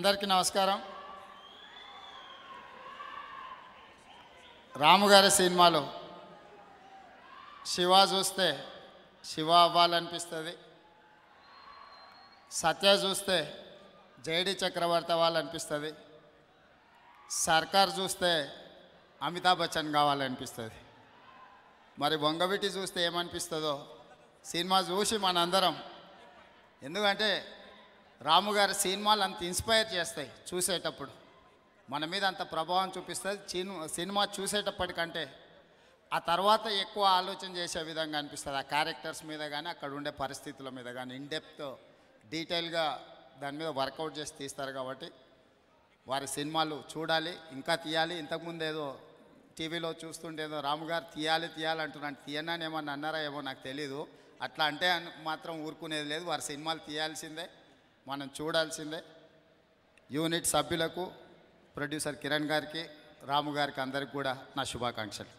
అందరికీ నమస్కారం. రాముగారి సినిమాలో శివ చూస్తే శివ అవ్వాలనిపిస్తుంది, సత్య చూస్తే జేడి చక్రవర్తి అవ్వాలనిపిస్తుంది, సర్కార్ చూస్తే అమితాబ్ బచ్చన్ కావాలనిపిస్తుంది. మరి బొంగవిటి చూస్తే ఏమనిపిస్తుందో సినిమా చూసి మనందరం, ఎందుకంటే రాముగారి సినిమాలు అంత ఇన్స్పైర్ చేస్తాయి, చూసేటప్పుడు మన మీద అంత ప్రభావం చూపిస్తుంది. సినిమా చూసేటప్పటికంటే ఆ తర్వాత ఎక్కువ ఆలోచన చేసే విధంగా అనిపిస్తుంది. ఆ క్యారెక్టర్స్ మీద కానీ అక్కడ ఉండే పరిస్థితుల మీద కానీ ఇన్డెప్త్ డీటెయిల్గా దాని మీద వర్కౌట్ చేసి తీస్తారు. కాబట్టి వారి సినిమాలు చూడాలి, ఇంకా తీయాలి. ఇంతకుముందు ఏదో టీవీలో చూస్తుంటే ఏదో రాముగారు తీయాలి అంటున్నాను, తీయనని ఏమన్నా అన్నారా ఏమో నాకు తెలీదు. అట్లా అంటే మాత్రం ఊరుకునేది లేదు. వారి సినిమాలు తీయాల్సిందే, మనం చూడాల్సిందే. యూనిట్ సభ్యులకు, ప్రొడ్యూసర్ కిరణ్ గారికి, రాము గారికి అందరికి కూడా నా శుభాకాంక్షలు.